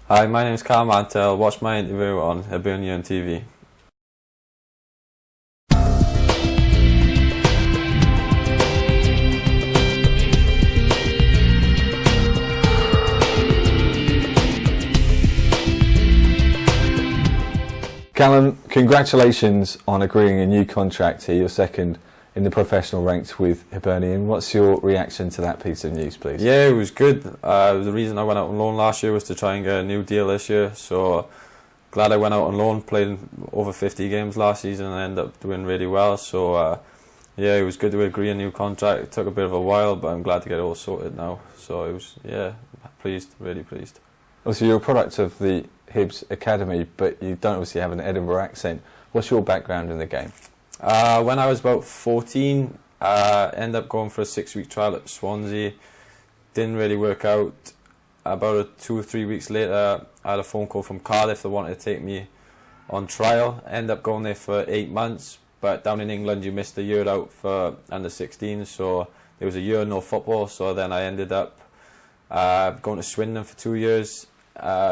Hi, my name is Calum Antell. Watch my interview on Hibernian TV. Calum, congratulations on agreeing a new contract here. You're second in the professional ranks with Hibernian. What's your reaction to that piece of news, please? Yeah, it was good. The reason I went out on loan last year was to try and get a new deal this year. So glad I went out on loan, played over 50 games last season and ended up doing really well. So yeah, it was good to agree a new contract. It took a bit of a while, but I'm glad to get it all sorted now. So it was, yeah, pleased, really pleased. Obviously, you're a product of the Hibs Academy, but you don't obviously have an Edinburgh accent. What's your background in the game? When I was about 14, ended up going for a 6-week trial at Swansea. Didn't really work out. About 2 or 3 weeks later, I had a phone call from Cardiff that wanted to take me on trial. Ended up going there for 8 months, but down in England you missed a year out for under 16, so there was a year no football. So then I ended up going to Swindon for 2 years,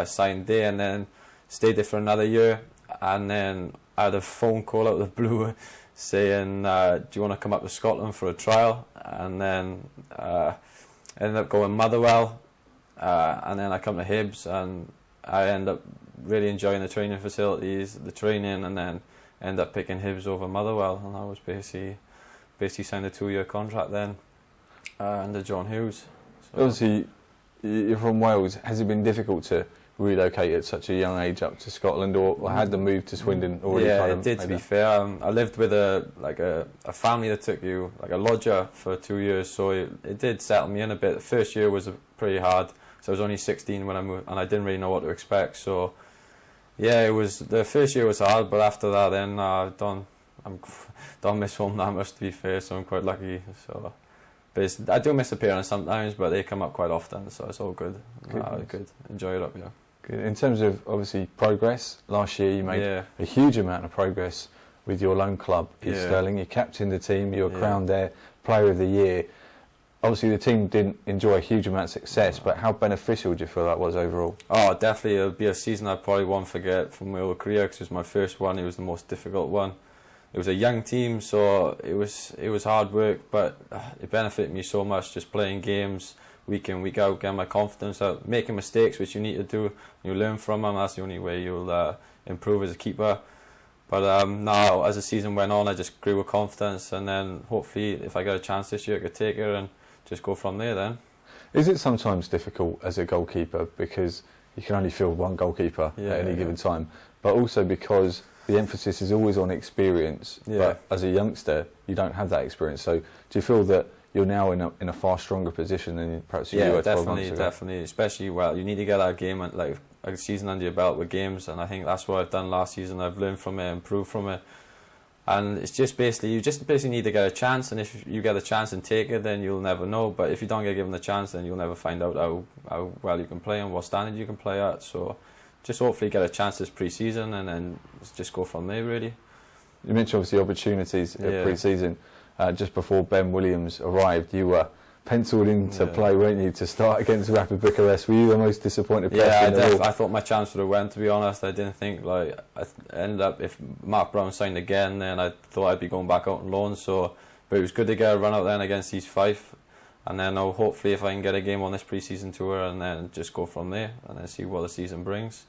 signed there, and then stayed there for another year. And then I had a phone call out of the blue saying, do you want to come up to Scotland for a trial? And then ended up going Motherwell, and then I come to Hibs, and I end up really enjoying the training facilities, the training, and then end up picking Hibs over Motherwell, and I was basically signed a 2-year contract then under John Hughes. So Obviously, you're from Wales. Has it been difficult to relocate at such a young age up to Scotland, or had the move to Swindon already? Yeah, it did, to be fair. I lived with a family that took you, like a lodger, for 2 years, so it did settle me in a bit. The first year was pretty hard, so I was only 16 when I moved, and I didn't really know what to expect. So yeah, the first year was hard, but after that, then I don't miss home that much, to be fair. So I'm quite lucky. So, but I do miss the parents sometimes, but they come up quite often, so it's all good. Good. Enjoy it up here. Good. In terms of obviously progress, last year you made a huge amount of progress with your loan club in Stirling. You captained the team. You were crowned their Player of the Year. Obviously, the team didn't enjoy a huge amount of success, but how beneficial do you feel that was overall? Oh, definitely. It'll be a season I probably won't forget from my whole career, because it was my first one. It was the most difficult one. It was a young team, so it was hard work, but it benefited me so much, just playing games week in, week out, getting my confidence out, making mistakes, which you need to do. You learn from them. That's the only way you'll improve as a keeper. But now, as the season went on, I just grew with confidence, and then hopefully, if I get a chance this year, I could take it and just go from there then. Is it sometimes difficult as a goalkeeper, because you can only field one goalkeeper at any given time, but also because the emphasis is always on experience, but as a youngster you don't have that experience? So do you feel that you're now in a far stronger position than perhaps you were 12 months ago? Definitely, especially, well, you need to get that game, like a season under your belt with games, and I think that's what I've done last season. I've learned from it, improved from it, and it's just basically, you just basically need to get a chance, and if you get a chance and take it, then you'll never know. But if you don't get given the chance, then you'll never find out how well you can play and what standard you can play at. So just hopefully get a chance this pre-season, and then just go from there, really. You mentioned obviously opportunities pre-season. Just before Ben Williams arrived, you were penciled in to play, weren't you, to start against Rapid Bucharest? Were you the most disappointed person? Yeah, I thought my chance would have went, to be honest. I didn't think, like, I ended up, if Mark Brown signed again, then I thought I'd be going back out on loan. So, but it was good to get a run out then against East Fife, and then hopefully if I can get a game on this pre-season tour, and then just go from there and then see what the season brings.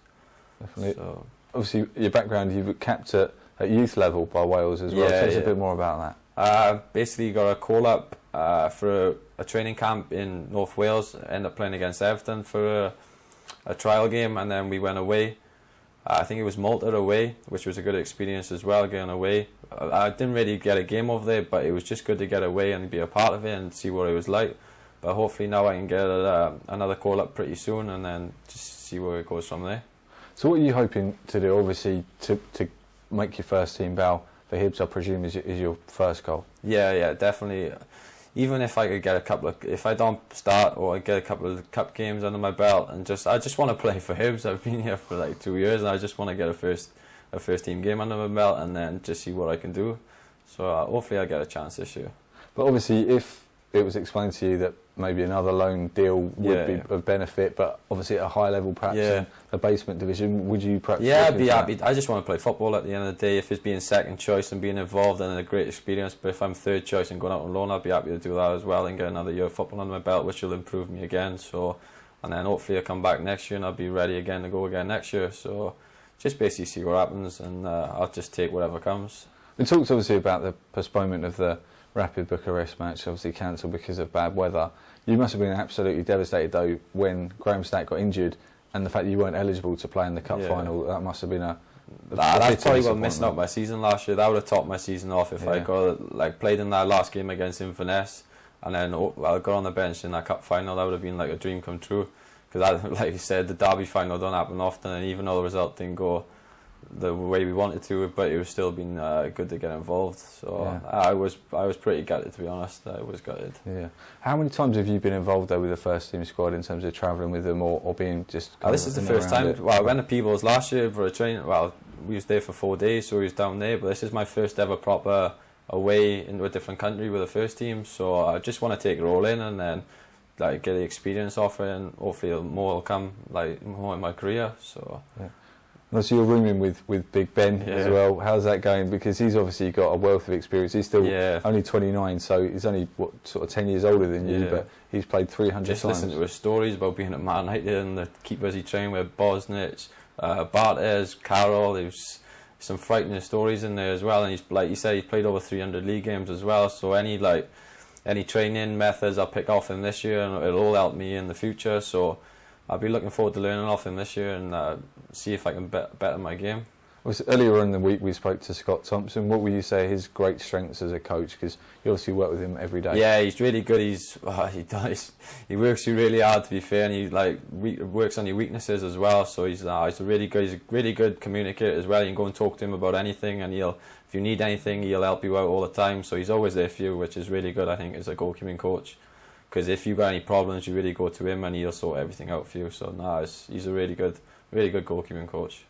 Definitely. So, obviously, your background, you were capped at youth level by Wales as well. Tell us a bit more about that. Basically got a call up for a training camp in North Wales. Ended up playing against Everton for a trial game, and then we went away. I think it was Malta away, which was a good experience as well, going away. I didn't really get a game over there, but it was just good to get away and be a part of it and see what it was like. But hopefully now I can get another call up pretty soon, and then just see where it goes from there. So what are you hoping to do, obviously, to make your first team bow for Hibs, I presume, is your first goal? Yeah, definitely. Even if I could get if I don't start, or I get a couple of cup games under my belt, and I just want to play for Hibs. I've been here for like 2 years, and I just want to get a first team game under my belt, and then just see what I can do. So hopefully I get a chance this year. But obviously, if it was explained to you that maybe another loan deal would be of benefit, but obviously at a high level, perhaps in the basement division, would you perhaps? Yeah, I'd be happy. I just want to play football at the end of the day. If it's being second choice and being involved, then a great experience. But if I'm third choice and going out on loan, I'd be happy to do that as well and get another year of football under my belt, which will improve me again. So, and then hopefully I'll come back next year and I'll be ready again to go again next year. So, just basically see what happens, and I'll just take whatever comes. We talked obviously about the postponement of the Rapid Bucharest match, obviously cancelled because of bad weather. You must have been absolutely devastated though when Graham Stack got injured, and the fact that you weren't eligible to play in the cup final. That must have been that's probably what missed out my season last year. That would have topped my season off if I got played in that last game against Inverness, and then I got on the bench in that cup final. That would have been like a dream come true. Because, like you said, the derby final don't happen often, and even though the result didn't go the way we wanted to, but it was still been good to get involved. So I was pretty gutted, to be honest. I was gutted. Yeah. How many times have you been involved though with the first team squad in terms of travelling with them or being just? This is the first time. Well, I went to Peebles last year for a training. Well, we was there for 4 days, so we was down there. But this is my first ever proper away into a different country with the first team. So I just want to take it all in and then get the experience off it, and hopefully more will come, more in my career. So. Yeah. So you're rooming with Big Ben as well. How's that going? Because he's obviously got a wealth of experience. He's still only 29, so he's only sort of 10 years older than you, but he's played 300 times. Just listen to his stories about being at Man United and the keepers he trained with, Bosnich, Bartes, Carroll. There's some frightening stories in there as well. And he's, like you said, he's played over 300 league games as well. So any training methods I'll pick off him this year, and it'll all help me in the future. So I'll be looking forward to learning off him this year and see if I can better my game. Earlier in the week we spoke to Scott Thompson. What would you say are his great strengths as a coach? Because you obviously work with him every day. Yeah, he's really good. He works you really hard, to be fair, and he works on your weaknesses as well. So he's really good communicator as well. You can go and talk to him about anything, and if you need anything, he'll help you out all the time. So he's always there for you, which is really good, I think, as a goalkeeping coach. Because if you've got any problems, you really go to him and he'll sort everything out for you. So he's a really good goalkeeping coach.